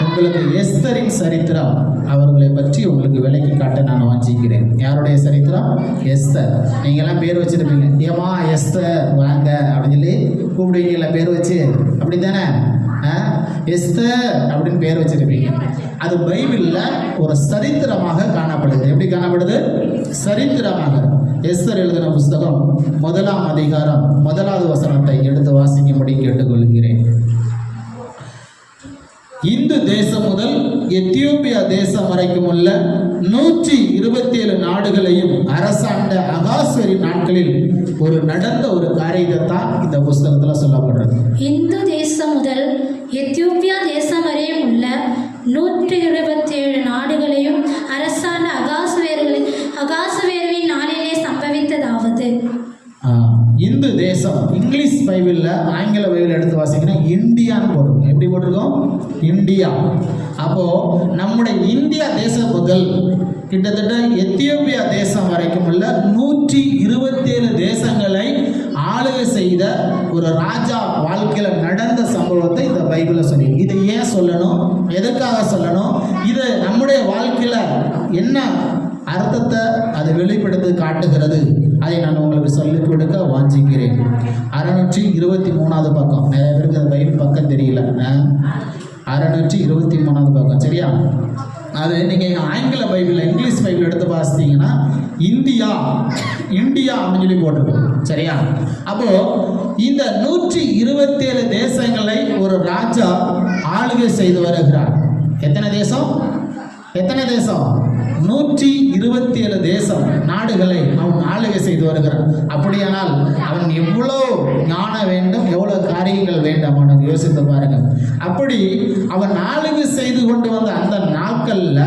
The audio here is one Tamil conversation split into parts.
உங்களுக்கு எஸ்தரின் சரித்திரம் அவர்களை பற்றி உங்களுக்கு விலைக்கு காட்ட நான் வாஞ்சிக்கிறேன். யாருடைய சரித்திரம்? எஸ்தர். நீங்கள்லாம் பேர் வச்சுருப்பீங்க, ஏமா எஸ்தர் வாங்க அப்படின்னு சொல்லி கூப்பிடுவீங்கல்ல பேர் வச்சு, அப்படி தானே? எஸ்தர் அப்படின்னு பேர் வச்சுருப்பீங்க. அது பைபிளில் ஒரு சரித்திரமாக காணப்படுது. எப்படி காணப்படுது? சரித்திரமாக. எஸ்தர் எழுதின புஸ்தகம் 1ஆம் அதிகாரம் 1வது வசனத்தை எடுத்து வாசிக்கும்படி கேட்டுக்கொள்கிறேன். இந்து தேசம் முதல் எத்தியோப்பியா தேசம் வரைக்கும் உள்ள 127 நாடுகளையும் அரசாண்ட அகாஸ்வேரி நாட்களில் நடந்த ஒரு காரியத்தான் இந்த புஸ்தகத்தில் சொல்லப்படுறது. இந்து தேசம் முதல் எத்தியோப்பியா தேசம் வரையும் உள்ள 127 நாடுகளையும் அரசாண்ட அகாஸ்வேருவின் நாளிலே சம்பவித்ததாவது. இந்து தேசம் இங்கிலீஷ் பைபிளில், ஆங்கில பைபிள் எடுத்து வாசிங்கன்னா இந்தியான்னு போட்டிருக்கோம். எப்படி போட்டிருக்கோம்? இந்தியா. அப்போது நம்முடைய இந்தியா தேசம் முதல் கிட்டத்தட்ட எத்தியோப்பியா தேசம் வரைக்கும் உள்ள 127 தேசங்களை ஆளுகை செய்த ஒரு ராஜா வாழ்க்கையில் நடந்த சம்பவத்தை இந்த பைபிளில் சொல்லி. இதை ஏன் சொல்லணும்? எதுக்காக சொல்லணும்? இது நம்முடைய வாழ்க்கையில் என்ன அர்த்தத்தை அது வெளிப்படுத்தி காட்டுகிறது, அதை நான் உங்களுக்கு சொல்லிக் கொடுக்க வாஞ்சிக்கிறேன். 623வது பக்கம். நிறைய பேருக்கு அந்த பைபிள் பக்கம் தெரியல. 623வது பக்கம், சரியா? அது நீங்கள் ஆங்கில பைபிள், இங்கிலீஷ் பைபிள் எடுத்து வாசித்தீங்கன்னா இந்தியா அப்படின்னு சொல்லி போட்டிருக்கோம், சரியா? அப்போது இந்த 127 தேசங்களை ஒரு ராஜா ஆளுகை செய்து வருகிறார். எத்தனை தேசம்? 127 தேசம் நாடுகளை அவன் ஆளுகை செய்து வருகிறான். அப்படியானால் அவன் எவ்வளோ ஞானம் வேண்டும், எவ்வளோ காரியங்கள் வேண்டும் அவனுக்கு யோசித்து பாருங்க. அப்படி அவன் ஆளுகை செய்து கொண்டு வந்த அந்த நாட்களில்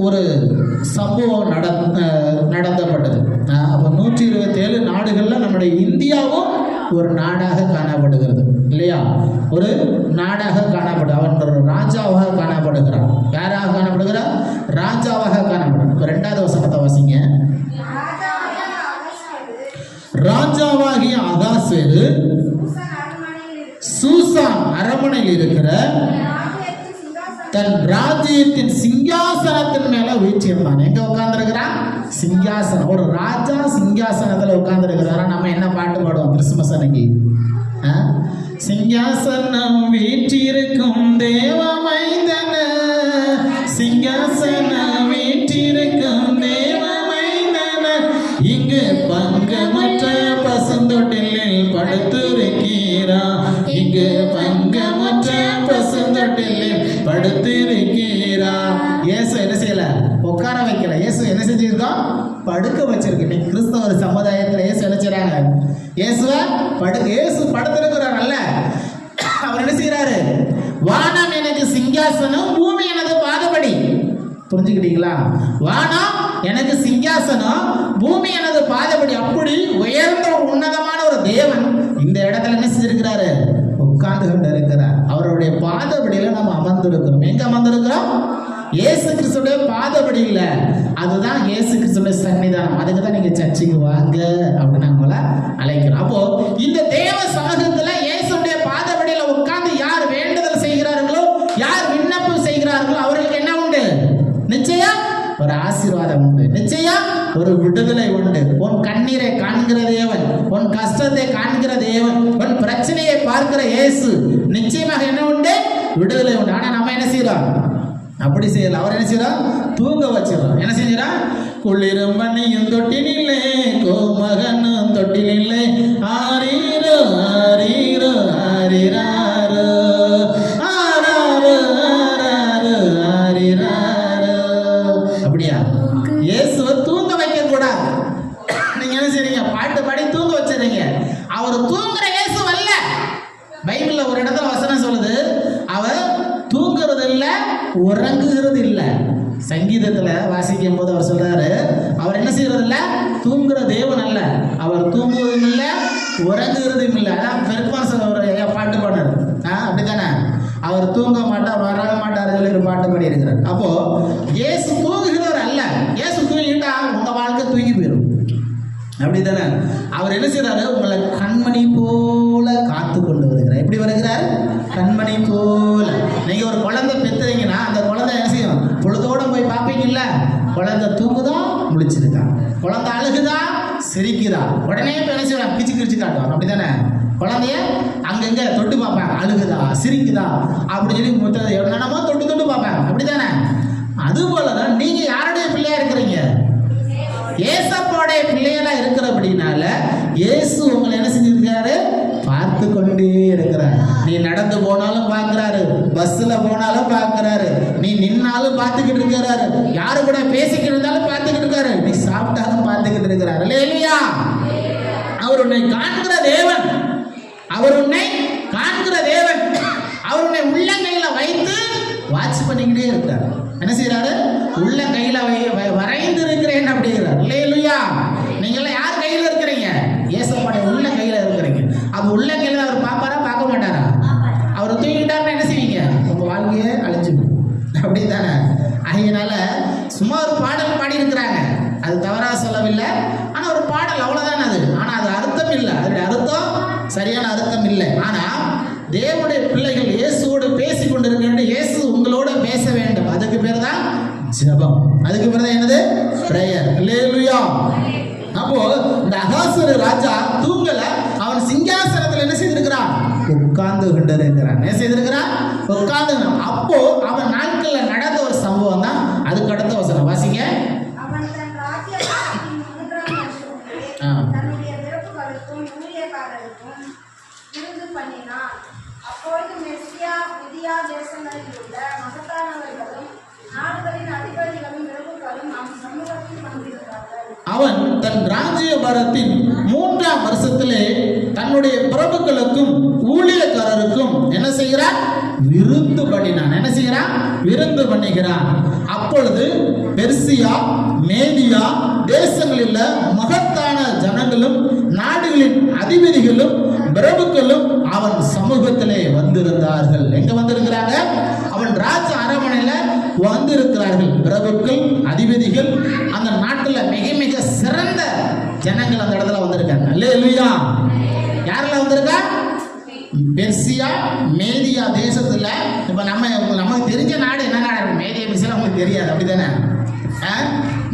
ஒரு சம்பவம் நடத்தப்பட்டது. அப்போ 127 நாடுகளில் நம்முடைய இந்தியாவும் ஒரு நாடாக காணப்படுகிறது, இல்லையா? ஒரு நாடாக காணப்படு. அவன் ஒரு ராஜாவாக காணப்படுகிறான். யாராக காணப்படுகிறார்? ராஜாவாக காணப்படுகிறான். இப்போ 2வது வசனத்தை வாசிங்க. ராஜாவாகிய அகாஸ்வேரு சூசான் அரண்மனையில் இருக்கிற தன் ராஜ்யத்தின் சிங்காசனத்தின் மேல வீற்றிருந்தான். எங்க உட்கார்ந்துருக்கிறான்? சிங்காசனம். ஒரு ராஜா சிங்காசனத்துல உட்கார்ந்துருக்கிறாரா? நம்ம என்ன பாட்டு பாடுவோம் கிறிஸ்துமஸ் அன்னைக்கு? சிங்காசனம் வீற்றிருக்கும் தேவமைந்தன, சிங்காசனம் வீற்றிருக்கும் தேவமைந்தன, இங்கு பங்கமற்ற பசுந்தொட்டிலில் படுத்திருக்கிறா, இங்கு பங்கமற்ற பசுந்தொட்டிலில் படுத்திருக்கிறா. இயேசு என்ன செய்யல? உட்கார வைக்கல. இயேசு என்ன செஞ்சிருக்கோம்? படுக்க வச்சிருக்கு. இன்னைக்கு கிறிஸ்தவ சமுதாயத்தில் இயேசு என்ன செய்யறாங்க? இயேசு படுத்திருக்கிறார் அல்ல, அவர் என்ன செய்யறாரு? வானம் எனக்கு சிங்காசனம், பூமி எனது பாதபடி. புரிஞ்சுக்கிட்டீங்களா? வானம் எனக்கு சிங்காசனம், பூமி எனது பாதபடி. அப்படி உயர்ந்த உன்னதமான ஒரு தேவன் இந்த இடத்துல என்ன செஞ்சிருக்கிறாரு? உட்கார்ந்து கொண்டு இருக்கிறார். அவருடைய பாதபடியில நம்ம அமர்ந்திருக்கிறோம். எங்க அமர்ந்திருக்கிறோம்? இயேசு கிறிஸ்துடைய பாதபடி இல்லை, அதுதான் இயேசு கிறிஸ்துடைய சன்னிதானம். அதுக்கு தான் நீங்க சர்ச்சுக்கு வாங்க அப்படின்னு நம்மளை அழைக்கிறோம். அப்போ இந்த தேவ சமூகத்துல இயேசுடைய பாதபடியில உட்கார்ந்து யார் வேண்டுதல் செய்கிறார்களோ, யார் விண்ணப்பம் செய்கிறார்களோ அவர்களுக்கு என்ன உண்டு? நிச்சயம் ஒரு ஆசீர்வாதம் உண்டு, நிச்சயம் ஒரு விடுதலை உண்டு. உன் கண்ணீரை காண்கிற தேவன், உன் கஷ்டத்தை காண்கிற தேவன், உன் பிரச்சனையை பார்க்கிற இயேசு நிச்சயமாக என்ன உண்டு? விடுதலை உண்டு. ஆனா நம்ம என்ன செய்யறோம்? அப்படி செய்யல. அவர் என்ன செய்யறா? தூங்க வச்சிடறோம். என்ன செஞ்சிடா? குளிரும் மண்ணியும் தொட்டினில்லை, கோமகனும் தொட்டினில்லை, ஆரீரோ ஆரீரோ ஆரிராரோ ஆராரோ ஆராரோ ஆரிராரோ. அப்படியா? இயேசுவை தூங்க வைக்க கூடாது. நீங்க என்ன செய்றீங்க? பாட்டு பாடி தூங்க வச்சிருங்க. அவர் தூங்குற இயேசு அல்ல. பைபிள்ல ஒரு இடத்துல வசனம் சொல்லுது, அவர் தூங்குறது இல்ல, உறங்குகிறது இல்லை. சங்கீதத்துல வாசிக்கும் போது அவர் சொல்றாரு, அவர் என்ன செய்யறது இல்ல? தூங்குற தேவன் அல்ல, அவர் தூங்குவதும் இல்லை, உறங்குறதும் இல்லை. அதான் பெருமாள் ஒரு பாட்டு பாடுறாரு. அப்படித்தானே? அவர் தூங்க மாட்டார், வர மாட்டார் சொல்லி ஒரு பாட்டு பாடி இருக்கிறார். அப்போ இயேசு தூங்குகிறவர் அல்ல. இயேசு தூங்கிட்டா உங்க வாழ்க்கை தூங்கி போயிடும். அப்படித்தானே? அவர் என்ன செய்யறாரு? உங்களை கண்மணி போல காத்து கொண்டு வருகிறார். எப்படி வருகிறார்? கண்மணி போல. நீங்க ஒரு குழந்தை பெற்றுறீங்கன்னா அந்த குழந்தை என்ன செய்யும்? பொழுதோட போய் பார்ப்பீங்கல்ல, குழந்தை தூங்குதா முழிச்சிருக்கா, குழந்தை அழுகுதா சிரிக்குதா, உடனே என்ன செய்வாங்க? கிச்சு கிச்சு காட்டுவாங்க. அப்படித்தானே? குழந்தைய அங்கங்க தொட்டு பார்ப்பாங்க, அழுகுதா சிரிக்குதா அப்படின்னு சொல்லி மொத்தம் என்னென்னமோ தொட்டு தொட்டு பார்ப்பாங்க. அப்படித்தானே? அது போலதான் நீங்க யாருடைய பிள்ளையா இருக்கிறீங்க? ஏசப்பாடைய பிள்ளைகளா இருக்கிற அப்படின்னால இயேசு உங்களை என்ன செஞ்சிருக்காரு? பார்த்து கொண்டே இருக்கிறார். நீ நடந்து போனாலும் பார்க்கிறாரு, பஸ்ல போனாலும் பார்க்கிறாரு, நீ நின்னாலும் பார்த்துக்கிட்டு இருக்கிறாரு, யாரு கூட பேசிக்கிட்டு இருந்தாலும் பார்த்துக்கிட்டு இருக்காரு, நீ சாப்பிட்டாலும் பார்த்துக்கிட்டு இருக்கிறாரு. இல்லையா? அவர் உன்னை காண்கிற தேவன், அவர் உன்னை காண்கிற தேவன். அவர் உன்னை உள்ளங்கையில வைத்து வாட்ச் பண்ணிக்கிட்டே இருக்காரு. என்ன செய்யறாரு? உள்ள கையில வரைந்து இருக்கிறேன் அப்படிங்கிறார். இல்லையா? நீங்க எல்லாம் யார் கையில இருக்கிறீங்க? ஏசப்பாடைய உள்ள கையில இருக்கிறீங்க. அப்ப உள்ள கையில அவர் பாப்பாரா பார்க்க மாட்டாரா? அவர் தூங்கிட்டாருன்னா என்ன செய்வீங்க? உங்க வாழ்க்கையே அழிஞ்சு அப்படித்தானே? அதனால சும்மா ஒரு பாடல் பாடி இருக்கிறாங்க, அது தவறா சொல்லவில்லை. ஆனா ஒரு பாடல் அவ்வளவுதான் அது. ஆனா அது அர்த்தம் இல்லை, அதனுடைய அர்த்தம் சரியான அர்த்தம் இல்லை. ஆனா தேவனுடைய பிள்ளைகள் இயேசுவோடு பேசி கொண்டிருக்கின்ற இயேசு உங்களோட பேச வேண்டும். அதுக்கு பேர் தான் ஜெபம். அதுக்கு பேர் தான் என்னது? பிரேயர். அல்லேலூயா. அப்போ இந்த அகாசுர ராஜா தூங்கல, அவன் சிங்காசனத்தில் என்ன செய்திருக்கிறான்? உட்கார்ந்து கொண்டிருக்கிறான். என்ன செய்திருக்கிறான்? உட்கார்ந்து. அப்போ அவன் நாட்கள்ல நடந்த ஒரு சம்பவம் தான் அதுக்கு அடுத்த வசனம் வாசிங்க. அப்பொழுது மெசியா யூதேயா தேசங்களில் உள்ள மகத்தானவர்களும் நாடுகளின் அதிபதிகளும் பிரபுக்களும் அவன் சமூகத்தில் வந்திருந்தார்கள். அவன் தன் ராஜ்யபாரத்தின் 3ஆம் வருஷத்திலே தன்னுடைய பிரபுக்களுக்கும் ஊழியக்காரருக்கும் என்ன செய்கிறான்? விருந்து பண்ணினான். என்ன செய்கிறான்? விருந்து பண்ணுகிறான். அப்பொழுது பெர்சியா மேதியா தேசங்களில் மகத்தான ஜனங்களும் நாடுகளின் அதிபதிகளும் பிரபுக்களும் அவன் சமூகத்திலே வந்திருந்தார்கள். எங்க வந்திருக்கிறாங்க? அவன் ராஜ அரண்மனையில வந்திருக்கிறார்கள். பிரபுக்கள் அதிபதிகள், அந்த நாட்டுல மிக மிக சிறந்த ஜனங்கள் அந்த இடத்துல வந்திருக்காங்க. அல்லேலூயா. யாரெல்லாம் வந்திருக்கா? பெர்சியா மேதியா தேசத்துல. இப்ப நமக்கு தெரிஞ்ச நாடு என்ன நாடு? மேதியா பெர்சியா உங்களுக்கு தெரியாது, அப்படித்தானே?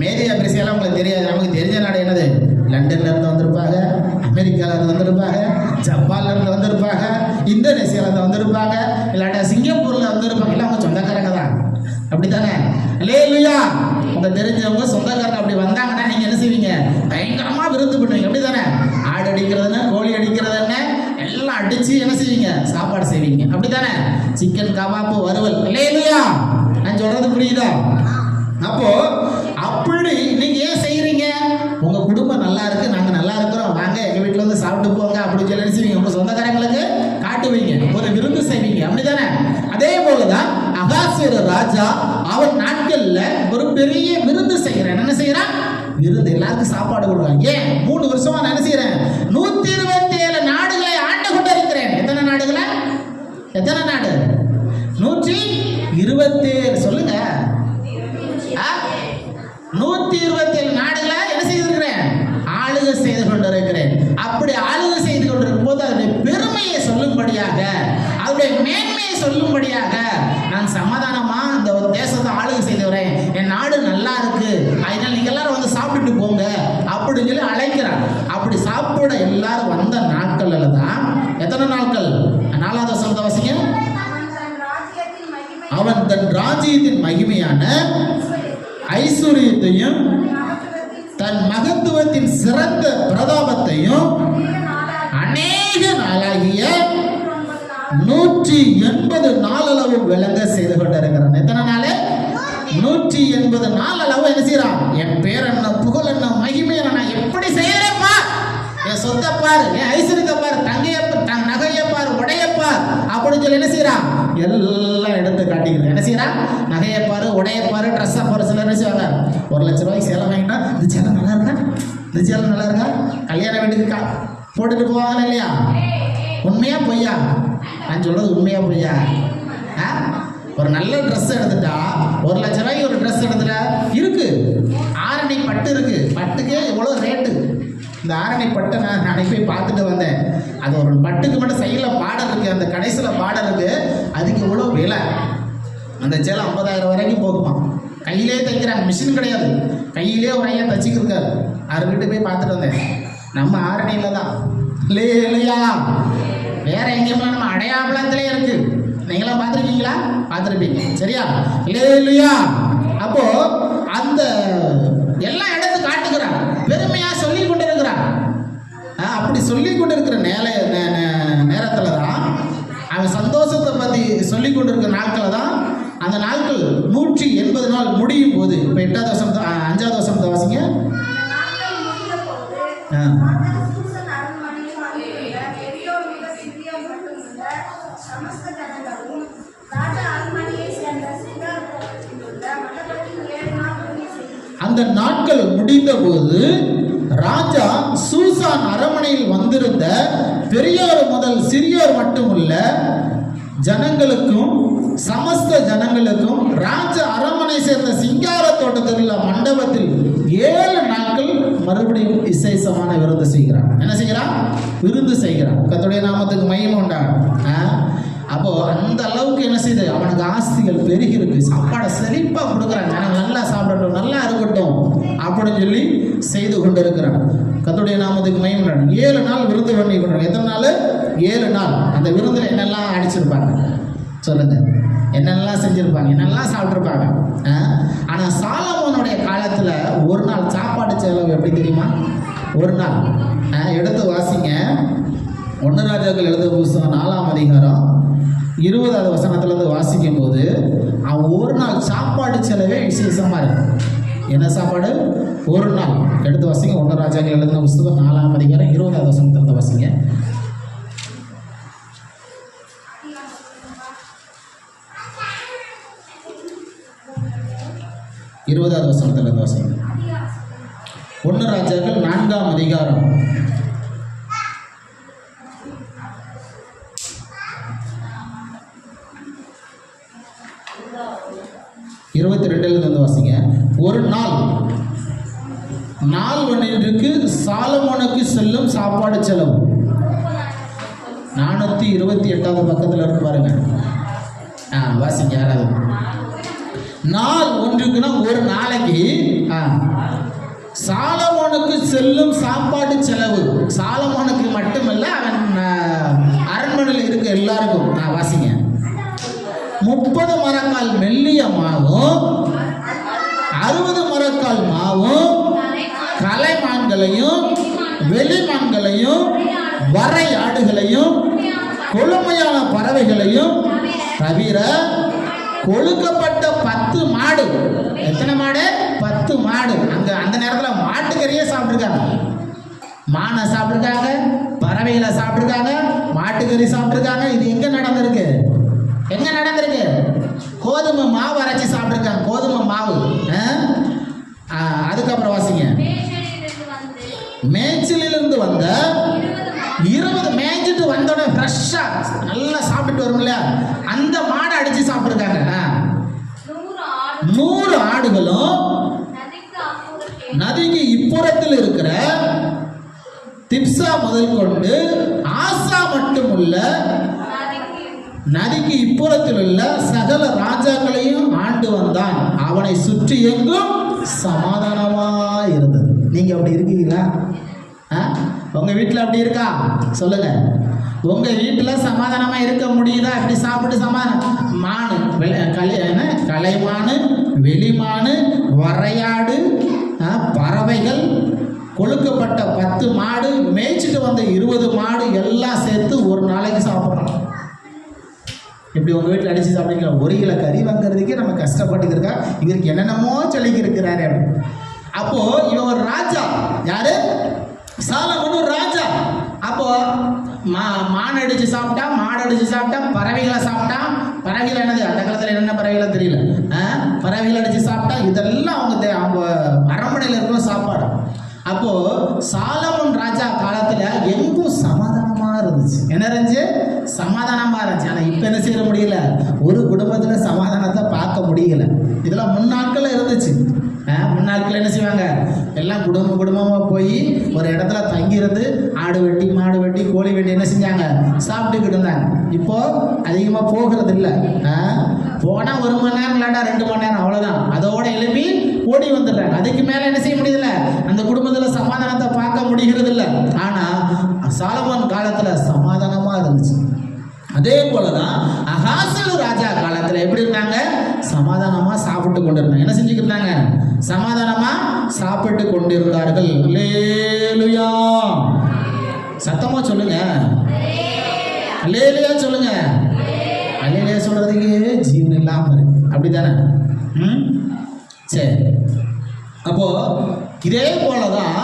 மேதியா பெர்சியா உங்களுக்கு தெரியாது. நமக்கு தெரிஞ்ச நாடு என்னது? லண்டன்ல இருந்து வந்திருப்பாங்க, அமெரிக்கால இருந்து வந்திருப்பாங்க, ஜப்பான்ல இருந்து வந்திருப்பாங்க, இந்தோனேசியால இருந்து வந்திருப்பாங்க, இல்லாட்டா சிங்கப்பூர்ல வந்திருப்பாங்க. எல்லாம் அவங்க சொந்தக்காரங்க தான், அப்படித்தானே? அல்லேலூயா. உங்க தெரிஞ்சவங்க சொந்தக்காரங்க அப்படி வந்தாங்கன்னா நீங்க என்ன செய்வீங்க? பயங்கரமா விருந்து பண்ணுவீங்க, அப்படித்தானே? ஆடு அடிக்கிறதுன்னு, கோழி அடிக்கிறதுன்னு எல்லாம் அடிச்சு என்ன செய்வீங்க? சாப்பாடு செய்வீங்க, அப்படித்தானே? சிக்கன் கபாப்பு வறுவல். அல்லேலூயா. நான் சொல்றது புரியுதா? அப்போ அப்படி நீங்க ஏன் செய்யறீங்க? உங்க குடும்பம் நல்லா இருக்கு, நாங்க நல்லா இருக்கிறோம், வாங்க எங்க வீட்டுல வந்து சாப்பிட்டு போங்க அப்படின்னு சொல்லி செய்வீங்க. உங்க சொந்தக்காரங்களுக்கு காட்டுவீங்க, ஒரு விருந்து செய்வீங்க, அப்படித்தானே? அதே போலதான் அகாசுர ராஜா அவன் நாட்கள்ல ஒரு பெரிய விருந்து செய்யறான். என்ன செய்யறான்? விருந்து, எல்லாருக்கும் சாப்பாடு கொடுக்குறான். ஏன்? 3 வருஷமா நான் என்ன செய்யறேன்? 127 நாடுகளை ஆண்டு கொண்டு இருக்கிறேன். எத்தனை நாடுகளை? எத்தனை நாடு? 127. சொல்லுங்க. 127 நாடுகளை என்ன செய்திருக்கிறேன்? ஆளுகை செய்து கொண்டிருக்கிறேன். அப்படி ஆளுகை செய்து கொண்டிருக்கும் போது அதனுடைய பெருமையை சொல்லும்படியாக, அதனுடைய மேன்மையை சொல்லும்படியாக, நான் சமாதானமா இந்த தேசத்தை ஆளுகை செய்து வரேன், என் நாடு நல்லா இருக்கு, அதனால நீங்க எல்லாரும் வந்து சாப்பிட்டுட்டு போங்க அப்படின்னு சொல்லி அழைக்கிறான். அப்படி சாப்பிட எல்லாரும் வந்த நாட்கள்ல தான் எத்தனை நாட்கள்? 4வது வசனத்தை வாசிங்க. அவன் தன் ராஜ்யத்தின் மகிமையான ஐஸ்வர்யத்தையும் தன் மகத்துவத்தின் சிறந்த பிரதாபத்தையும் அநேக நாளாகிய 180 நாளளவு விளங்க செய்து கொண்டிருக்கிறான். எத்தனை நாள்? 180 நாளளவு என்ன செய்யறான்? என் பேர் என்ன, புகழ் என்ன, மகிமை என்ன, நான் எப்படி செய்யறேப்பா, என் சொத்தை பாரு, என் ஐஸ்வர்யத்தை பாரு, தங்கையப்பார், நகையப்பார், உடையப்பார் அப்படின்னு சொல்லி என்ன செய்யறான்? எல்லாம் எடுத்து காட்டிக்கிறது. என்ன செய்யறான்? நகையப்பாரு, உடையப்பாரு, ட்ரெஸ் பாரு. சிலர் என்ன செய்வாங்க? 1 லட்ச ரூபாய்க்கு சேலை வாங்கினா இந்த சேலை நல்லா இருக்கா, இந்த சேலை நல்லா இருக்கா, கல்யாண வீட்டுக்கு போட்டுட்டு போவாங்க இல்லையா? உண்மையா பொய்யா? நான் சொல்றது உண்மையா பொய்யா? ஒரு நல்ல ட்ரெஸ் எடுத்துட்டா 1 லட்ச ரூபாய்க்கு ஒரு ட்ரெஸ் எடுத்துட்டா இருக்கு. ஆரணி பட்டு இருக்கு, பட்டுக்கே எவ்வளவு ரேட்டு? இந்த ஆரணி பட்டை நான் அன்னைக்கு போய் பார்த்துட்டு வந்தேன். அது ஒரு பட்டுக்கு மட்டும் சைடில் பார்டர் இருக்குது, அந்த கடைசியில் பார்டர் இருக்குது. அதுக்கு எவ்வளோ விலை? அந்த சேலை 50,000 வரைக்கும் போகுமா. கையிலே தைக்கிறாங்க, மிஷின் கிடையாது. கையிலே ஒரு ஐயா தச்சுக்கிருக்காரு. அவர்கிட்ட போய் பார்த்துட்டு வந்தேன். நம்ம ஆரணியில் தான் இல்லையா, வேற எங்கேயுமே நம்ம அடையாளத்திலே இருக்கு. நீங்களாம் பார்த்துருக்கீங்களா? பார்த்துருப்பீங்க, சரியா? இல்லையா? அப்போ அந்த எல்லா இடத்து காட்டுகிறான், பெருமையா சொல்லி கொண்டு இருக்கிறான். அப்படி சொல்லி கொண்டு இருக்கிற நேரத்தில் தான் அவன் சந்தோஷத்தை பற்றி சொல்லி கொண்டு இருக்கிற நாட்களில் தான் அந்த நாட்கள் 180 நாள் முடியும் போது, இப்போ 8வது வருஷம் 5வது வருஷம் வாசிங்க. அந்த நாட்கள் முடிந்த போது ராஜா சூசான் அரண்மனையில் வந்திருந்த பெரியோர் முதல் சிறியோர் மட்டுமல்ல ஜனங்களுக்கும் சமஸ்த ஜனங்களுக்கும் ராஜ அரண்மனை சேர்ந்த சிங்கார தோட்டத்தில் உள்ள மண்டபத்தில் 7 நாட்கள் மறுபடியும் விசேஷமான விருந்து செய்கிறான். என்ன செய்கிறான்? விருந்து செய்கிறான். கர்த்தருடைய நாமத்துக்கு மகிமை உண்டாகும். அப்போ அந்த அளவுக்கு என்ன செய்யுது, அவனுக்கு ஆஸ்திகள் பெருகி இருக்கு. சாப்பாடை செழிப்பா கொடுக்குறாங்க, ஜனங்கள் நல்லா சாப்பிடட்டும், நல்லா இருக்கட்டும் அப்படின்னு சொல்லி செய்து கொண்டு இருக்கிறான். கர்த்தருடைய நாமத்துக்கு மகிமை உண்டாகும். 7 நாள் விருந்து பண்ணி கொண்டாங்க. எத்தனை நாள்? 7 நாள். அந்த விருந்தில் என்னெல்லாம் அடிச்சிருப்பாங்க சொல்லுங்க, என்னெல்லாம் செஞ்சிருப்பாங்க, என்னெல்லாம் சாப்பிட்ருப்பாங்க. ஆனால் சாலமோனுடைய காலத்தில் ஒரு நாள் சாப்பாடு செலவு எப்படி தெரியுமா? ஒரு நாள் எடுத்து வாசிங்க. 1 ராஜாக்கள் எழுத புத்தகம் 4ஆம் அதிகாரம் 20வது வசனத்துலேருந்து வாசிக்கும் போது அவன் ஒரு நாள் சாப்பாடு செலவே விசேஷமாக இருக்கு. என்ன சாப்பாடு? ஒரு நாள். எடுத்து வாசிங்க. 1 ராஜாக்கள் எழுதின புத்தகம் 4ஆம் அதிகாரம் 20வது வசனத்திலிருந்து வாசிங்க. 20வது வசனத்திலிருந்து வாசிங்க. 1 ராஜாக்கள் 4ஆம் அதிகாரம் 22 வாசிங்க. ஒரு நாள் ஒன்றிற்கு சாலமோனுக்கு செல்லும் சாப்பாடு செலவு 428வது பக்கத்தில் இருக்கு பாருங்க. வாசிங்க யாராவது. நாள் ஒன்றுக்குன்னா ஒரு நாளைக்கு சாலமோனுக்கு செல்லும் சாப்பாடு செலவு. சாலமோனுக்கு மட்டுமல்ல, அவன் அரண்மனையில் இருக்க எல்லாருக்கும். வாசிங்க. 30 மரக்கால் மெல்லிய மாவும் 60 மரக்கால் மாவும் கலைமான்களையும் வெளிமான்களையும் வரை ஆடுகளையும் கொழுமையான பறவைகளையும் தவிர கொழுக்கப்பட்ட 10 மாடு. எத்தனை மாடு? 10 மாடு. அந்த நேரத்தில் மாட்டுக்கறியே சாப்பிட்ருக்காங்க, மானை சாப்பிட்ருக்காங்க, பறவைகளை சாப்பிட்ருக்காங்க, மாட்டுக்கறி சாப்பிட்ருக்காங்க. இது எங்க நடந்திருக்கு? கோதுமை மாவு அரைச்சி சாப்பிட்ருக்காங்க, கோதுமை மாவு. அதுக்கப்புறம் வாசிங்க. மேய்ச்சலிலிருந்து வந்த 20 மேய்ச்சிட்டு வந்தோட ஃப்ரெஷ்ஷா நல்லா சாப்பிட்டுட்டு வரும்ல, அந்த மாடை அடிச்சு சாப்பிட்ருக்காங்க. 100 ஆடுகளும் நதிக்கு இப்புறத்தில் இருக்கிற திப்சா முதல் கொண்டு ஆசா மட்டும் உள்ள நதிக்கு இப்புறத்தில் உள்ள சகல ராஜாக்களையும் ஆண்டு வந்தான். அவனை சுற்றி எங்கும் சமாதானமா இருந்தது. நீங்க அப்படி இருக்கீங்களா? உங்க வீட்டில் அப்படி இருக்கா? சொல்லுங்க. உங்க வீட்டில் சமாதானமா இருக்க முடியுதா? இப்படி சாப்பிட்டு சமாதானம். மானு கலைமானு வெளிமானு வரையாடு பறவைகள் கொழுக்கப்பட்ட 10 மாடு மேய்ச்சிட்டு வந்த 20 மாடு எல்லாம் சேர்த்து ஒரு நாளைக்கு சாப்பிட்றோம். இப்படி உங்கள் வீட்டில் அடித்து சாப்பிடுங்க. 1 கிலோ கறி வாங்குறதுக்கே நம்ம கஷ்டப்பட்டு இருக்கா. இவருக்கு என்னென்னமோ சொல்லிக்கு இருக்கிறாரு. அப்போ இவன் ஒரு ராஜா. யாரு? சாலமோன் ஒரு ராஜா. அப்போ மான் அடிச்சு சாப்பிட்டா, மாடு அடிச்சு சாப்பிட்டா, பறவைகளை சாப்பிட்டா. பறவைகள் என்னது? அந்த காலத்தில் என்னென்ன பறவைகளை தெரியல. பறவைகள் அடிச்சு சாப்பிட்டா. இதெல்லாம் அவங்க அரண்மனையில் இருக்கிற சாப்பாடு. அப்போ சாலமோன் ராஜா காலத்துல எங்கும் சமாதானமா இருந்துச்சு. என்ன இருந்துச்சு? சமாதானமா இருந்துச்சு. ஆனா இப்ப என்ன செய்ய முடியல? ஒரு குடும்பத்துல சமாதானத்தை பார்க்க முடியல. இதெல்லாம் முன்னாட்கள் இருந்துச்சு. நாட்கள் என்ன செய்வாங்க, எல்லாம் குடும்பமாக போய் ஒரு இடத்துல தங்கியிருந்து ஆடு வெட்டி மாடு வெட்டி கோழி வெட்டி என்ன செஞ்சாங்க, சாப்பிட்டுக்கிட்டு இருந்தாங்க. இப்போ அதிகமாக போகிறது இல்லை. போனால் 1 மணி நேரம் இல்லாட்டா 2 மணி நேரம், அவ்வளோதான். அதோட எழுப்பி ஓடி வந்துடுறாங்க. அதுக்கு மேலே என்ன செய்ய முடியல, அந்த குடும்பத்தில் சமாதானத்தை பார்க்க முடிகிறது இல்லை. ஆனால் சாலமோன் காலத்தில் சமாதானமாக இருந்துச்சு. அதே போலதான் அகாசியா ராஜா காலத்துல எப்படி இருந்தாங்க, சமாதானமா சாப்பிட்டு கொண்டிருந்தாங்க. என்ன செஞ்சுக்கிட்டாங்க, சமாதானமா சாப்பிட்டு கொண்டிருந்தார்கள். அல்லேலூயா, சத்தமா சொல்லுங்க, அல்லேலூயா சொல்லுங்க. அல்லேலூயா சொல்றதுக்கு ஜீவன் இல்லாம இருக்கு, அப்படித்தானே? சரி, அப்போ இதே போலதான்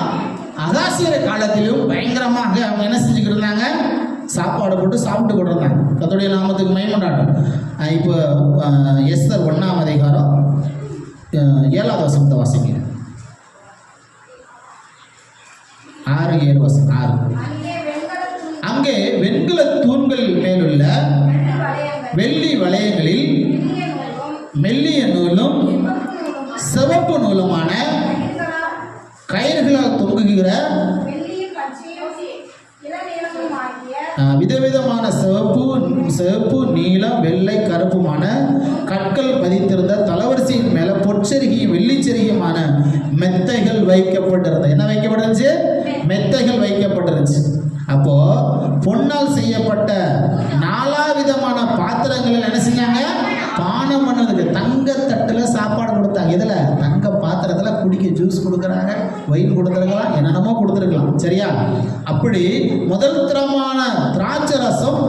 அகாசியர் காலத்திலும் பயங்கரமாக அவங்க என்ன செஞ்சுக்கிட்டு இருந்தாங்க, சாப்பாடு போட்டு சாப்பிட்டு கொண்டிருந்தாங்க. கர்த்தருடைய நாமத்துக்கு மகிமை உண்டாகட்டும். இப்போ எஸ்தர் 1ஆம் அதிகாரம் 7வது வசனத்தை வாசிங்க. 6-7 வசனம். 6. அங்கே வெண்கல தூண்கள் மேலுள்ள வெள்ளி வளையங்களில் மெல்லிய நூலும் சிவப்பு நூலுமான கயிறுகளால் தொங்குகிற விதவிதமான சிவப்பு நீலம் வெள்ளை கருப்புமான கற்கள் பதித்திருந்த தலவரிசையின் மேல பொற்செருகியும் வெள்ளிச்செருகியுமான மெத்தைகள் வைக்கப்பட்டிருந்தது. என்ன வைக்கப்பட்டிருந்துச்சு, மெத்தைகள் வைக்கப்பட்டிருந்துச்சு. அப்போ பொன்னால் செய்யப்பட்ட 4 விதமான பாத்திரங்கள் என்ன செஞ்சாங்க, பானம் பண்ணதுக்கு தங்க தட்டுல சாப்பாடு கொடுத்தாங்க. இதுல தங்க பாத்திரத்துல குடிக்க ஜூஸ் கொடுக்குறாங்க, ஒயின் கொடுத்துருக்கலாம், என்னென்னமோ கொடுத்துருக்கலாம். சரியா? அப்படி முதல் தரமான திராட்சை ரசம்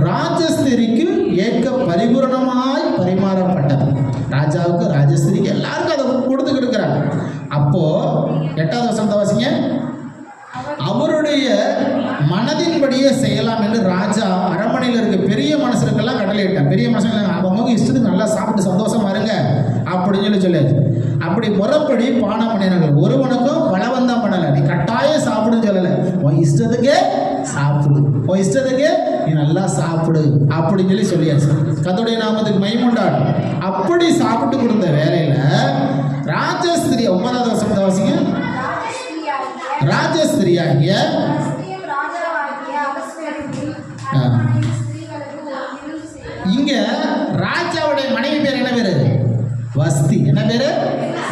ராஜஸ்திரிக்கு ஏற்க பரிபூரணமாய் பரிமாறப்பட்டது. ராஜாவுக்கு ராஜஸ்திரிக்கு எல்லாருக்கும் அதை கொடுத்து கொடுக்குறாங்க. அப்போ 8வது வசனத்தை வாசிங்க. அவருடைய மனதின்படியே செய்யலாம் என்று ராஜா அரண்மனையில் இருக்க பெரிய மனுஷருக்கெல்லாம் கட்டளையிட்டார். பெரிய மனுஷங்க அவங்க இஷ்டத்துக்கு நல்லா சாப்பிட்டு சந்தோஷமா இருங்க அப்படின்னு சொல்லியாச்சு. அப்படி முறைப்படி பானம் பண்ணினார்கள். ஒருவனுக்கும் பலவந்தம் பண்ணலை, நீ கட்டாயம் சாப்பிடுன்னு சொல்லலை, உன் இஷ்டத்துக்கே சாப்பிடு, உன் இஷ்டத்துக்கு நீ நல்லா சாப்பிடு அப்படின்னு சொல்லியாச்சு. கர்த்தருடைய நாமத்துக்கு மகிமை உண்டாகட்டும். அப்படி சாப்பிட்டு கொடுத்த வேலையில ராஜஸ்திரி 9வது வசனத்தை வாசிங்க. ராஜஸ்திரியாகிய இங்க ராஜாவுடைய மனைவி பேர் என்ன பேரு, வஸ்தி. என்ன பேரு,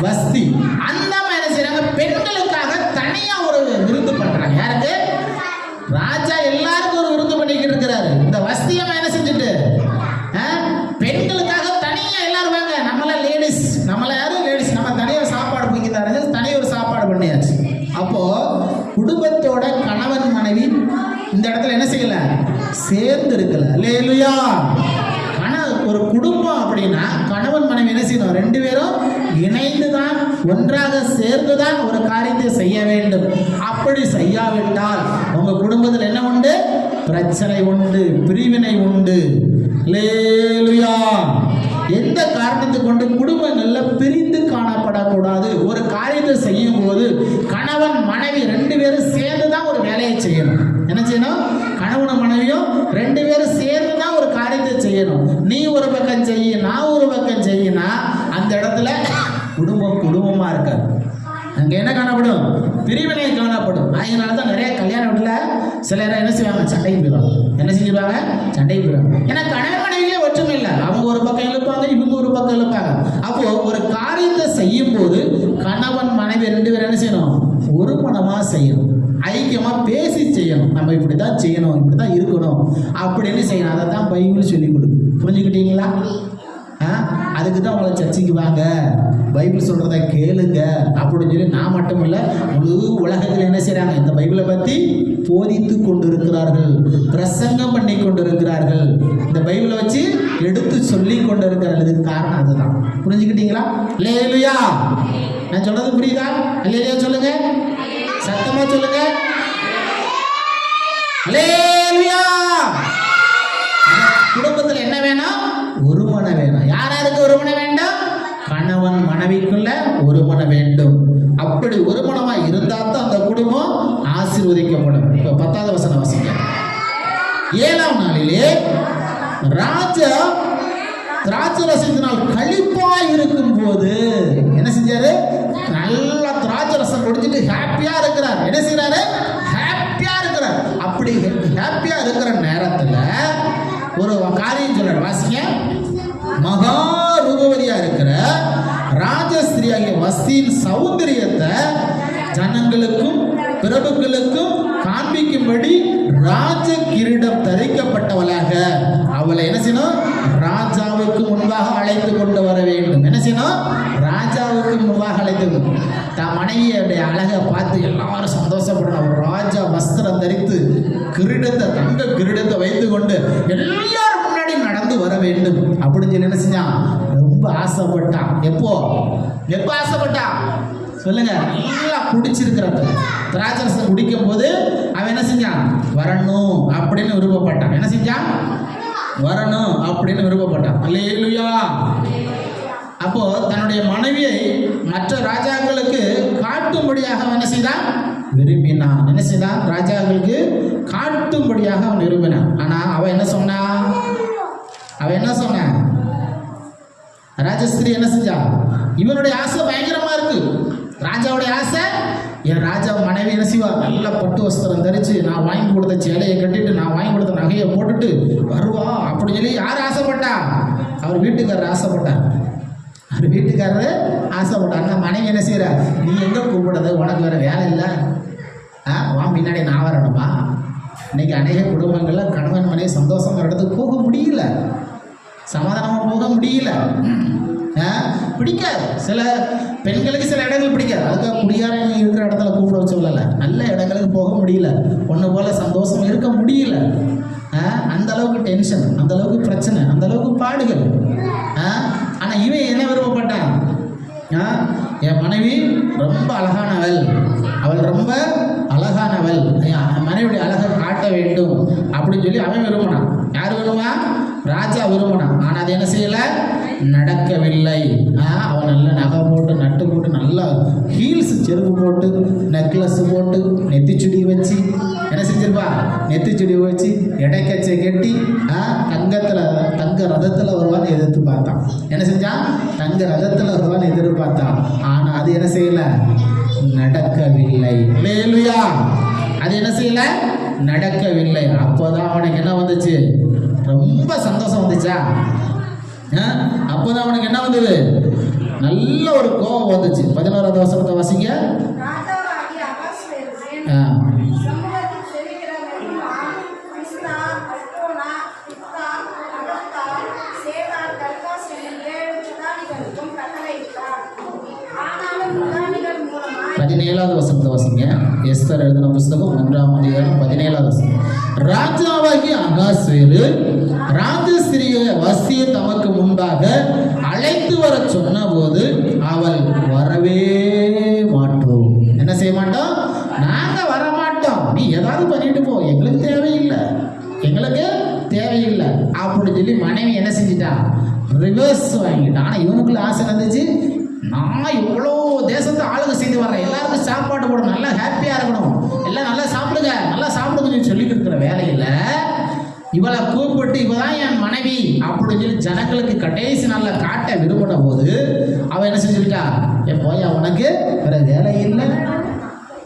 வஸ்தி. அந்த மாதிரி செய்றாங்க, பெண்களுக்காக தனியா ஒரு விருந்து பண்றாங்க. யாருக்கு, ராஜா எல்லாருக்கும் ஒரு விருந்து பண்ணிக்கிட்டு இருக்கிறாரு. இந்த வஸ்தியை என்ன செஞ்சுட்டு பெண்களுக்காக தனியா எல்லாரும் வாங்க, நம்மள லேடிஸ், நம்மள யாரும் லேடிஸ், நம்ம தனியாக சாப்பாடு பிடிக்க தரது, தனியாக ஒரு சாப்பாடு பண்ணியாச்சு. அப்போ குடும்பத்தோட கணவன் மனைவி இந்த இடத்துல என்ன செய்யல, சேர்ந்து இருக்கல. அல்லேலூயா. ஒரு குடும்பம் அப்படின்னா கணவன் மனைவி என்ன செய்யணும், 2 பேரும் இணைந்துதான் ஒன்றாக சேர்ந்துதான் ஒரு காரியத்தை செய்ய வேண்டும். அப்படி செய்யாவிட்டால் உங்க குடும்பத்தில் என்ன உண்டு, பிரச்சனை உண்டு, பிரிவினை உண்டு. அல்லேலூயா. எந்த காரணத்தை கொண்டு குடும்பங்கள்ல பிரிந்து காணப்படக்கூடாது. ஒரு காரியத்தை செய்யும் போது கணவன் மனைவி 2 பேரும் சேர்ந்து தான் ஒரு வேலையை செய்யணும். என்ன செய்யணும், கணவனும் மனைவியும் 2 பேரும் சேர்ந்து தான் ஒரு காரியத்தை செய்யணும். நீ ஒரு பக்கம் செய்ய, நான் ஒரு பக்கம் செய்யினா அந்த இடத்துல குடும்பமா இருக்காது. அங்கே என்ன காணப்படும், பிரிவினை காணப்படும். அதனால தான் நிறைய கல்யாண வீட்டில் சிலர் என்ன செய்வாங்க, சண்டைக்கு போயிடுவாங்க. என்ன செஞ்சிருவாங்க, சண்டைக்கு போயிடுவாங்க. ஏன்னா கணவன் மனைவியே ஒற்றுமை இல்லை. அவங்க ஒரு பக்கம் இழுப்பாங்க, இவங்க ஒரு பக்கம் இழுப்பாங்க. அப்போ ஒரு காரியத்தை செய்யும் போது கணவன் மனைவி 2 பேரும் என்ன செய்யணும், ஒரு மனமா செய்யணும், ஐக்கியமா பேசி செய்யணும். நம்ம இப்படிதான் செய்யணும், இப்படிதான் இருக்கணும் அப்படின்னு செய்யணும். அதை தான் பைபிள் சொல்லி கொடுக்கும். புரிஞ்சுக்கிட்டீங்களா? அதுக்கு தான் உங்களை சர்ச்சைக்கு வாங்க, பைபிள் சொல்றதை கேளுங்க அப்படின்னு சொல்லி நான் மட்டும் இல்லை, முழு உலகத்தில் என்ன செய்யறாங்க, இந்த பைபிளை பத்தி போதித்து கொண்டிருக்கிறார்கள், பிரசங்கம் பண்ணி கொண்டிருக்கிறார்கள், இந்த பைபிளை வச்சு எடுத்து சொல்லி கொண்டிருக்கிறார்கள். இதுக்கு காரணம் அதுதான். புரிஞ்சுக்கிட்டீங்களா? அல்லேலூயா. நான் சொல்றது புரியுதா? அல்லேலூயா சொல்லுங்க, சத்தமா சொல்லுங்க. அல்லேலூயா. குடும்பத்தில் என்ன வேணும், ஒரு மனம் வேணும். யாராருக்கு ஒரு மனம் வேண்டும், கணவன் மனைவிக்குள்ள ஒரு மனம் வேண்டும். அப்படி ஒரு மனமா இருந்தா தான் அந்த குடும்பம் ஆசீர்வதிக்கப்படும். இப்ப 10வது வசனம் வாசிங்க. 7ஆம் நாளிலே ராஜா திராட்சை ரசத்தினால் களிப்பாய் இருக்கும் போது என்ன செஞ்சாரு, நல்ல இருக்கிற நேரத்துல ஒரு காரியம் சொல்ற வாசிங்க. மகா ரூபவதியா இருக்கிற ராஜஸ்திரியாகிய வஸ்தியின் சௌந்தரியத்தை ஜனங்களுக்கும் பிரபுக்களுக்கும் காண்பிக்கும்படி ராஜ கிரீடம் தரிக்கப்பட்டவளாக அவளை என்ன செய்யணும்? ராஜாவுக்கு முன்பாக அழைத்து கொண்டு வர வேண்டும். என்ன செய்யணும்? ராஜாவுக்கு முன்பாக அழைத்து தன் மனைவியுடைய அழகை பார்த்து எல்லாரும் சந்தோஷப்படணும். ஒரு ராஜா வஸ்திரம் தரித்து கிரீடத்தை, தங்க கிரீடத்தை வைத்து கொண்டு எல்லாரும் முன்னாடி நடந்து வர வேண்டும் அப்படின்னு சொல்லி என்ன செஞ்சான்? ரொம்ப ஆசைப்பட்டான். எப்போ ஆசைப்பட்டான் சொல்லுங்க? நல்லா குடிச்சிருக்கிறாங்க. திராட்சரசம் குடிக்கும் போது அவன் என்ன செஞ்சான்? வரணும் அப்படின்னு விருப்பப்பட்டான். என்ன செஞ்சான்? வரணும் அப்படின்னு விருப்பப்பட்டான். அல்லேலூயா. அப்போ தன்னுடைய மனைவியை மற்ற ராஜாக்களுக்கு காட்டும்படியாக அவன் என்ன செய்தான்? விரும்பினான். என்ன செய்தான்? ராஜாக்களுக்கு காட்டும்படியாக அவன் விரும்பினான். ஆனா அவன் என்ன சொன்னான்? ராஜஸ்திரி என்ன செஞ்சா? இவனுடைய ஆசை பயங்கரமா இருக்கு. ராஜாவுடைய ஆசை, என் ராஜா மனைவி என்ன செய்வா? நல்ல பட்டு வஸ்திரம் தரிச்சு, நான் வாங்கி கொடுத்த சேலையை கட்டிட்டு, நான் வாங்கி கொடுத்த நகையை போட்டுட்டு வருவா அப்படின்னு சொல்லி யார் ஆசைப்பட்டா? அவர் வீட்டுக்காரர் ஆசைப்பட்டார். அந்த மனைவி என்ன செய்யற? நீ எங்க கூப்பிடுறது? உனக்கு வேற வேலை இல்லை? வான் பின்னாடி நான் வரணுமா? இன்னைக்கு அநேக குடும்பங்கள்ல கணவன் மனைவி சந்தோஷம் இடத்துக்கு போக முடியல, சமாதானமா போக முடியல. பிடிக்காது. சில பெண்களுக்கு சில இடங்கள் பிடிக்காது. அதுக்காக குடியாரங்க இருக்கிற இடத்துல கூப்பிட வச்சு சொல்லல. நல்ல இடங்களுக்கு போக முடியல, ஒன்று போல சந்தோஷம் இருக்க முடியல. அந்த அளவுக்கு டென்ஷன், அந்த அளவுக்கு பிரச்சனை, அந்த அளவுக்கு பாடுகள். ஆனா இவன் என்ன விருப்பப்பட்டான்? என் மனைவி ரொம்ப அழகானவள், அவள் ரொம்ப அழகானவள், மனைவியுடைய அழகை காட்ட வேண்டும் அப்படின்னு சொல்லி அவன் விரும்பினான். யார் விரும்பா? ராஜா விரும்பினான். ஆனா அது என்ன செய்யல? நடக்கவில்லை. அவன் நல்ல நகை போட்டு, நட்டு போட்டு, நல்லா ஹீல்ஸ் செருப்பு போட்டு, நெக்லஸ் போட்டு, நெத்திச்சுடி வச்சு என்ன செஞ்சிருப்பா? நெத்திச்சுடி வச்சு இடைக்கச்சை கட்டி தங்க ரதத்துல வருவான்னு எதிர்த்து பார்த்தான். என்ன செஞ்சான்? தங்க ரதத்துல வருவான்னு எதிர்பார்த்தான். ஆனா அது என்ன செய்யல? நடக்கவில்லை. அல்லேலூயா. அது என்ன செய்யல? நடக்கவில்லை. அப்போதான் அவனுக்கு என்ன வந்துச்சு? ரொம்ப சந்தோஷம் வந்துச்சா? அப்போதான் அவனுக்கு என்ன வந்தது? நல்ல ஒரு கோபம் வந்துச்சு. 11வது வசனத்தை வாசிங்க. பதினேழாவது வசனத்தை வாசிங்க. எஸ்தர் எழுதின புஸ்தகம் 1ஆம் அதிகாரம் 17வது வசனம். ராஜாவாகிய அகாஸ்வேரு ராஜஸ்திரியை வஸ்தியை தமக்கு முன்பாக அழைத்து வர சொன்ன போது அவள் வரவே மாட்டோம். என்ன செய்ய மாட்டோம்? நாங்க வர மாட்டோம், நீ ஏதாவது பண்ணிட்டு போ, எங்களுக்கு தேவையில்லை அப்படின்னு சொல்லி மனைவி என்ன செஞ்சிட்டா? ரிவர்ஸ் வாங்கிட்டான். ஆனா இவனுக்குள்ள ஆசை இருந்துச்சு, நான் இவ்வளோ தேசத்தை ஆளுங்க செய்து வர்றேன், எல்லாருக்கும் சாப்பாடு போடணும், நல்லா ஹாப்பியா இருக்கணும், எல்லாம் நல்லா சாப்பிடுங்க சொல்லிட்டு இருக்கிற வேலையில இவளை கூப்பிட்டு இவதான் என் மனைவி அப்படின்னு சொல்லி ஜனங்களுக்கு கடைசி நாள்ல காட்ட விரும்பின போது அவ என்ன செஞ்சுட்டா? என் போயா, உனக்கு வேற வேலை இல்லை,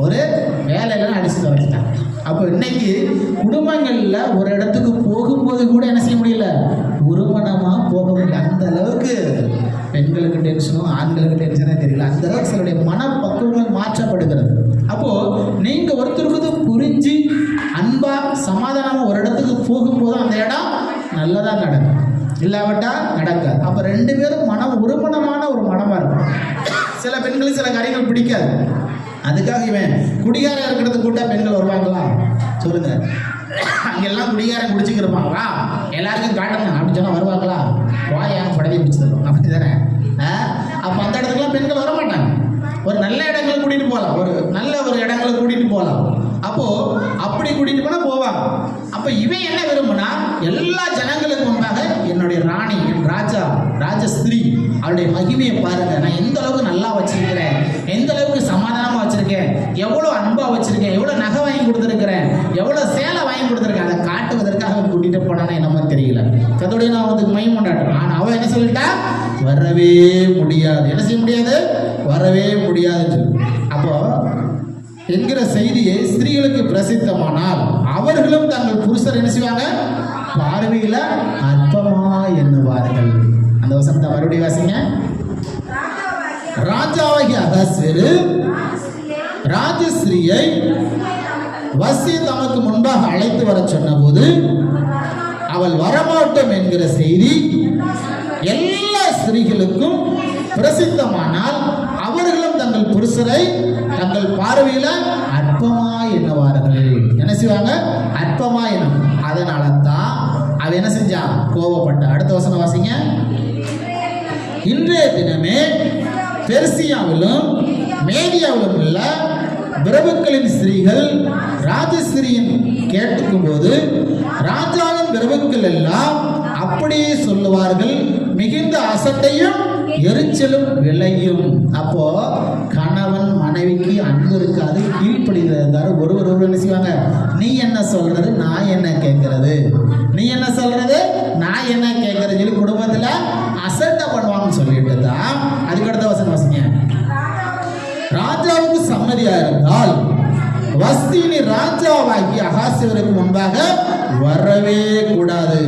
ஒரு வேலை இல்லைன்னு அடிச்சு துறைச்சிட்டான். அப்போ இன்னைக்கு குடும்பங்கள்ல ஒரு இடத்துக்கு போகும்போது கூட என்ன செய்ய முடியல? உருமணமா போக முடியல. அந்த அளவுக்கு பெண்களுக்கு டென்ஷனும் ஆண்களுக்கு டென்ஷனே தெரியல. அந்த அளவுக்கு சிலருடைய மனப்பக்குவங்கள் மாற்றப்படுகிறது. அப்போ நீங்க ஒருத்தருக்கு புரிஞ்சு அன்பா சமாதானமா ஒரு இடத்துக்கு போகும்போது அந்த இடம் நல்லதா நடக்கும், இல்லாவிட்டா நடக்காது. அப்ப ரெண்டு பேரும் மனம் உருமணமான ஒரு மனமா இருக்கும். சில பெண்களுக்கு சில காரியங்கள் பிடிக்காது. அதுக்காக இவன் குடிகாரம் இருக்கிறது கூட்டா பெண்கள் வருவாங்களா? சொல்லுங்க. அங்கெல்லாம் குடிகாரம் குடிச்சுக்கிறப்பாங்களா? எல்லாருக்கும் காட்டணும் அப்படின்னு சொன்னா வருவாங்களா? வாயான படவை பிடிச்சிருக்கோம் அப்படி தானே? அப்போ அந்த இடத்துக்குலாம் பெண்கள் வர மாட்டாங்க. ஒரு நல்ல இடங்களை கூட்டிட்டு போகலாம், ஒரு நல்ல ஒரு இடங்களை கூட்டிட்டு போகலாம். அப்போ அப்படி கூட்டிட்டு போனா போவாங்க. அப்ப இவன் என்ன விரும்பினா, எல்லா ஜனங்களுக்கு முன்பாக என்னுடைய ராணி, என் ராஜா, ராஜஸ்திரீ, அவளுடைய மகிமையை பாருங்க, நான் எந்த அளவுக்கு நல்லா வச்சிருக்கிறேன், எந்த அளவுக்கு சமாதானமா வச்சிருக்கேன், எவ்வளவு அன்பா வச்சிருக்கேன், எவ்வளவு நகை வாங்கி கொடுத்துருக்கிறேன், எவ்வளவு சேலை வாங்கி கொடுத்துருக்கேன், அதை காட்டுவதற்காக அவன் கூட்டிட்டு போனானே என்னமோ தெரியல. கதோடைய நான் வந்து மயம் கொண்டாடுறேன். ஆனா அவன் என்ன சொல்லிட்டா? வரவே முடியாது. என்ன செய்ய முடியாது? வரவே முடியாது. அப்போ என்கிற செய்தியை ஸ்திரீகளுக்கு பிரசித்தமானால் அவர்களும் தங்கள் புருஷர் என்ன செய்வாங்க, பார்வையில அற்பமா எண்ணுவார்கள். அந்த வசனத்தை மறுபடியும் வாசிங்க. ராஜாவாகிய அகாஸ்வேரு ராஜஸ்ரீயை வசி தமக்கு முன்பாக அழைத்து வர சொன்னபோது அவள் வரமாட்டோம் என்கிற செய்தி எல்லா ஸ்திரீகளுக்கும் பிரசித்தமானால் அவர்களும் தங்கள் புருஷரை தங்கள் பார்வையில அற்பமா எண்ணுவார்கள். என்ன செய்வாங்க, அற்பமா எண்ணும். அதனால தான் அவ என்ன செஞ்சா, கோபப்பட்ட. அடுத்த வசனம் வாசிங்க. இன்றைய தினமே பெர்சியாவிலும் மேதியாவிலும் உள்ள பிரபுக்களின் ஸ்திரீகள் ராஜஸ்திரியின் கேட்டுக்கும் போது ராஜாவின் பிரபுக்கள் எல்லாம் அப்படியே சொல்லுவார்கள், மிகுந்த அசட்டையும் எரிச்சலும் விளையும். அப்போ கணவன் மனைவிக்கு அன்பு இருக்காது, கீழ்ப்படிதாரு. ஒருவர் என்ன செய்வாங்க, நீ என்ன சொல்றது நான் என்ன கேட்கறது, நீ என்ன சொல்றது நான் என்ன கேட்கறது சொல்லி குடும்பத்துல அசட்டை பண்ணுவாங்கன்னு சொல்லிட்டு தான் அதுக்கடுத்த வசனம் வாசிங்க. ராஜாவுக்கு சம்மதியா இருந்தால் வஸ்தினி ராஜாவாகி அகாசியவருக்கு முன்பாக வரவே கூடாது.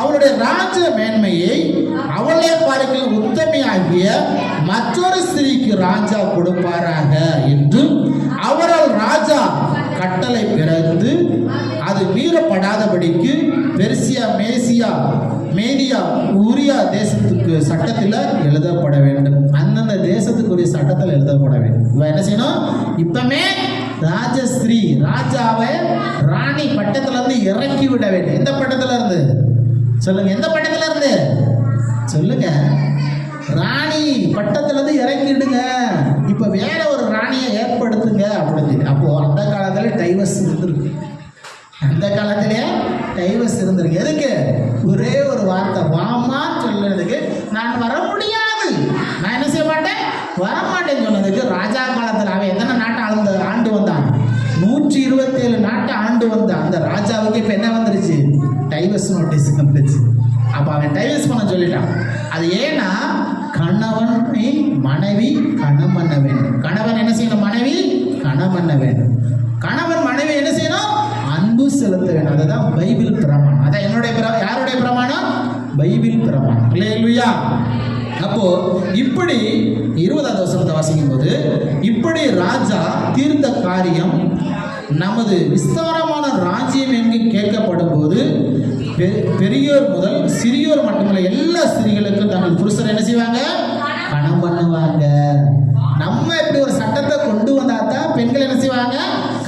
அவளுடைய ராஜ மேன்மையை அவளை பார்க்கிற உத்தமையாகிய மற்றொரு ஸ்திரீக்கு ராஜா கொடுப்பாராக என்றும் அவரால் ராஜா கட்டளை பிறந்து அது மீறப்படாதபடிக்கு பெர்சியா மேதியா உரியா தேசத்துக்கு சட்டத்தில் எழுதப்பட வேண்டும். அந்தந்த தேசத்துக்கு ஒரு சட்டத்தில் எழுதப்பட வேண்டும். இவ என்ன செய்யணும், இப்பமே ராஜஸ்ரீ ராஜாவை ராணி பட்டத்துல இருந்து இறக்கி விட வேண்டும். எந்த பட்டத்துல இருந்து சொல்லுங்க, எந்த பட்டத்துல இருந்து சொல்லுங்க, ராணி பட்டத்துல இருந்து இறக்கிடுங்க, இப்ப வேற ஒரு ராணியை ஏற்படுத்துங்க அப்படின்னு. அப்போ அந்த காலத்துல டைவர்ஸ் இருந்திருக்கு, அந்த காலத்திலே டைவர்ஸ் இருந்திருக்கு. எதுக்கு, ஒரே ஒரு வார்த்தை வாமா சொல்லுறதுக்கு, நான் வர முடியாது, நான் என்ன செய்ய மாட்டேன் வரமாட்டேன்னு சொன்னதுக்கு. ராஜா காலத்தில் அவன் எத்தனை நாட்டை ஆண்டு வந்தான், 127 நாட்டை ஆண்டு வந்தான். அந்த ராஜாவுக்கு இப்ப என்ன வந்துருச்சு, டைவர்ஸ் நோட்டீஸ் வந்துருச்சு. அப்ப அவன் டைவர்ஸ் பண்ண சொல்லிட்டான். அது ஏன்னா கணவனை மனைவி கணம் பண்ண வேண்டும். கணவன் என்ன செய்யணும், மனைவி கணம் பண்ண வேண்டும். கணவன் மனைவி என்ன செய்யணும், அன்பு செலுத்த வேண்டும். அதுதான் பைபிள் பிரமாணம். அதான் என்னுடைய யாருடைய பிரமாணம், பைபிள் பிரமாணம். இல்லையா? அப்போ இப்படி 20வது வசனத்தை வாசிக்கும் போது, இப்படி ராஜா தீர்ந்த காரியம் நமது விஸ்தாரமான ராஜ்யம் என்று கேட்கப்படும் போது பெரியோர் முதல் சிறியோர் மட்டுமல்ல எல்லா ஸ்திரீகளுக்கும் தங்கள் புருஷர் என்ன செய்வாங்க, கணம் பண்ணுவாங்க. நம்ம இப்படி ஒரு சட்டத்தை கொண்டு வந்தாதான் பெண்கள் என்ன செய்வாங்க,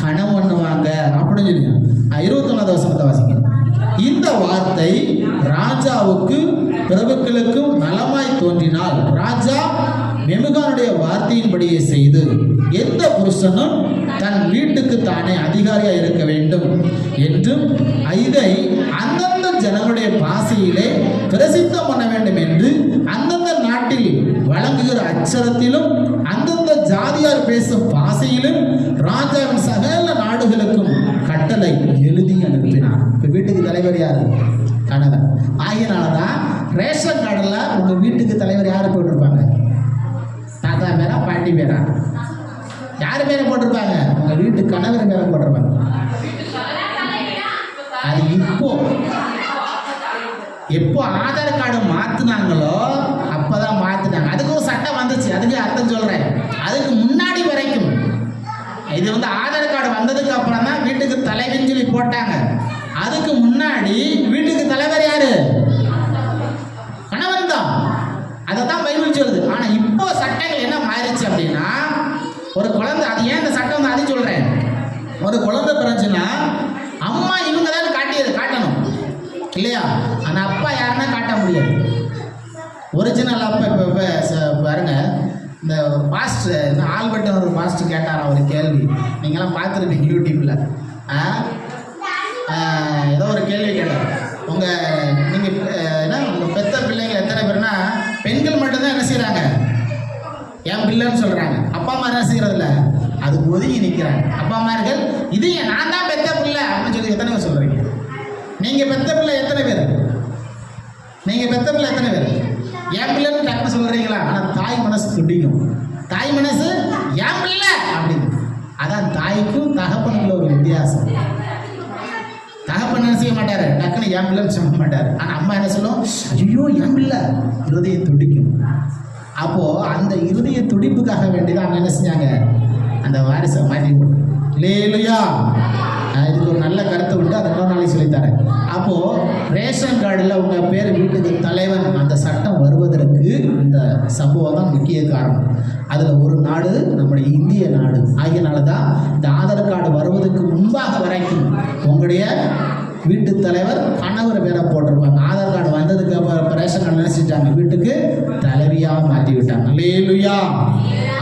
கணம் பண்ணுவாங்க அப்படின்னு சொல்லி 21வது வசனத்தை வாசிங்க. இந்த வார்த்தை ராஜாவுக்கு பிரபுக்களுக்கும் நலமாய் தோன்றினால் ராஜா மெமுகானுடைய வார்த்தையின்படியே செய்து எந்த புருஷனும் தன் வீட்டுக்கு தானே அதிகாரியா இருக்க வேண்டும் என்றும் இதை அந்தந்த ஜனங்களுடைய பாசையிலே பிரசித்தம் பண்ண வேண்டும் என்று அந்தந்த நாட்டில் வழங்குகிற அச்சரத்திலும் அந்தந்த ஜாதியார் பேசும் பாசையிலும் ராஜாவின் சகல நாடுகளுக்கும் கட்டளை எழுதி அனுப்பினார். இப்ப வீட்டுக்கு தலைவர் யாரு, கணவன். ஆகியனாலதான் ரேஷன் கார்டுல உங்க வீட்டுக்கு தலைவர் யாரு போட்டிருப்பாங்க, தாத்தா பேரா பாட்டி பேரா, யாரு பேரை போட்டிருப்பாங்க, உங்க வீட்டு கணவர் பேரை போட்டிருப்பாங்க. அது எப்போ ஆதார் கார்டு மாத்தினாங்களோ அப்பதான் மாத்தினாங்க. அதுக்கு ஒரு சட்டம் வந்துச்சு, அதுக்கு அர்த்தம் சொல்றேன். அதுக்கு முன்னாடி வரைக்கும் இது ஆதார் கார்டு வந்ததுக்கு அப்புறம் தான் வீட்டுக்கு தலைவர்னு சொல்லி போட்டாங்க. அதுக்கு முன்னாடி வீட்டுக்கு தலைவர் யாரு, கணவன் தான். அதை தான் பைபிள் சொல்லுது. ஆனா இப்போ சட்டங்கள் என்ன மாறிச்சு அப்படின்னா, ஒரு குழந்தை, அது ஏன் இந்த சட்டம் அது சொல்றேன், ஒரு குழந்தை பிறந்துச்சுன்னா அம்மா இவங்க தான் காட்டணும் இல்லையா, ஆனா அப்பா யாருன்னா காட்ட முடியாது. ஒரிஜினல் அப்பா. இப்போ பாருங்க, இந்த பாஸ்டர் ஆல்பர்ட் ஒரு பாஸ்டர் கேட்டார் ஒரு கேள்வி, நீங்களாம் பார்த்துருப்பீங்க யூடியூப்ல. ஏதோ ஒரு கேள்வி கேட்டார், உங்கள் பெத்த பிள்ளைங்க எத்தனை பேர்னா பெண்கள் மட்டும்தான் என்ன செய்கிறாங்க, என் பிள்ளைன்னு சொல்கிறாங்க. அப்பா அம்மா என்ன செய்கிறதில்ல, அதுக்கு ஒதுங்கி நிற்கிறாங்க. அப்பா அம்மார்கள் இது நான் தான் பெத்த பிள்ளை அப்படின்னு சொல்லி எத்தனை பேர் சொல்கிறீங்க? நீங்கள் பெத்த பிள்ளை எத்தனை பேர், நீங்கள் பெத்த பிள்ளை எத்தனை பேர் என் பிள்ளைன்னு டக்குன்னு சொல்கிறீங்களா? ஆனால் தாய் மனசு துடிக்கும். தாய் மனசு என் பிள்ளை அப்படின்னு. அதான் தாய்க்கும் தகப்பனுக்குள்ள ஒரு வித்தியாசம். தகப்பன் என்ன செய்ய மாட்டாரு, டக்குன்னு என் பிள்ளைன்னு சொல்ல மாட்டார். ஆனால் அம்மா என்ன சொல்லும், ஐயோ என் பிள்ளை, இருதயம் துடிக்கும். அப்போ அந்த இருதய துடிப்புக்காக வேண்டிதான் அவங்க என்ன செஞ்சாங்க, அந்த வாரிசை மாற்றி போட்டு. லேலுயா, இதுக்கு ஒரு நல்ல கருத்து உண்டு, அதை இன்னொரு நாளைக்கு சொல்லித்தரேன். அப்போ ரேஷன் கார்டில் உங்க பேர் வீட்டுக்கு தலைவன் அந்த சட்டம் வருவதற்கு இந்த சம்பவம் தான் முக்கிய காரணம். அதில் ஒரு நாடு நம்முடைய இந்திய நாடு ஆகியனால தான் இந்த ஆதார் கார்டு வருவதற்கு முன்பாக வரைக்கும் உங்களுடைய வீட்டு தலைவர் கணவர் பேரை போட்டிருப்பாங்க. ஆதார் கார்டு வந்ததுக்கு அப்புறம் ரேஷன் கார்டு என்ன செஞ்சாங்க, வீட்டுக்கு தலைவியாக மாற்றி விட்டாங்க. அல்லேலூயா.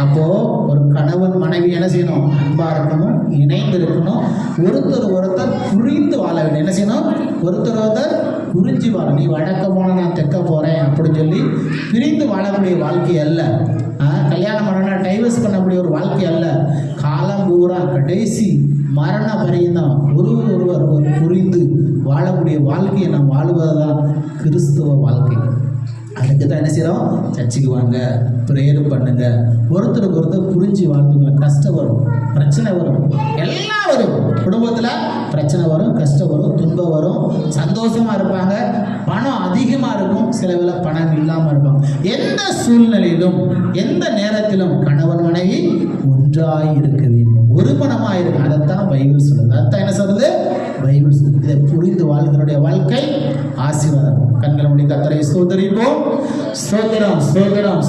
அப்போ ஒரு கணவன் மனைவி என்ன செய்யணும், அன்பா இருக்கணும், இணைந்து இருக்கணும், ஒருத்தர் புரிந்து வாழ வேண்டும். என்ன செய்யணும், ஒருத்தர் புரிஞ்சு வாழ. நீ வடக்க போன நான் தெற்க போறேன் அப்படின்னு சொல்லி பிரிந்து வாழக்கூடிய வாழ்க்கை அல்ல. கல்யாணம் பண்ணா டைவர்ஸ் பண்ணக்கூடிய ஒரு வாழ்க்கை அல்ல. காலம் பூரா கடைசி மரண பரியந்தம் ஒருவர் புரிந்து வாழக்கூடிய வாழ்க்கையை நாம் வாழ்வதுதான் கிறிஸ்துவ வாழ்க்கை. அதுக்கு தான் என்ன செய்யறோம், சர்ச்சுக்கு வாங்க, ப்ரேயர் பண்ணுங்க, ஒருத்தருக்கு ஒருத்தர் புரிஞ்சு வாழ்ந்துங்க. கஷ்டம் வரும், பிரச்சனை வரும், எல்லாம் வரும். குடும்பத்தில் பிரச்சனை வரும், கஷ்டம் வரும், துன்பம் வரும். சந்தோஷமா இருப்பாங்க, பணம் அதிகமாக இருக்கும், சில வேளை பணம் இல்லாமல் இருப்பாங்க. எந்த சூழ்நிலையிலும் எந்த நேரத்திலும் கணவன் மனைவி ஒன்றாய் இருக்க வேண்டும், ஒரு மனமாக இருக்கும். அதைத்தான் பைபிள் சொல்லுது. அதைத்தான் என்ன சொல்றது, பைபிள் சொல்லுது. இதை புரிந்து வாழ்கிறோடைய வாழ்க்கை ஆசீர்வாதம். கண்களை மூடி கர்த்தரை ஸ்தோத்திரிப்போம். ஸ்தோத்திரம், ஸ்தோத்திரம்.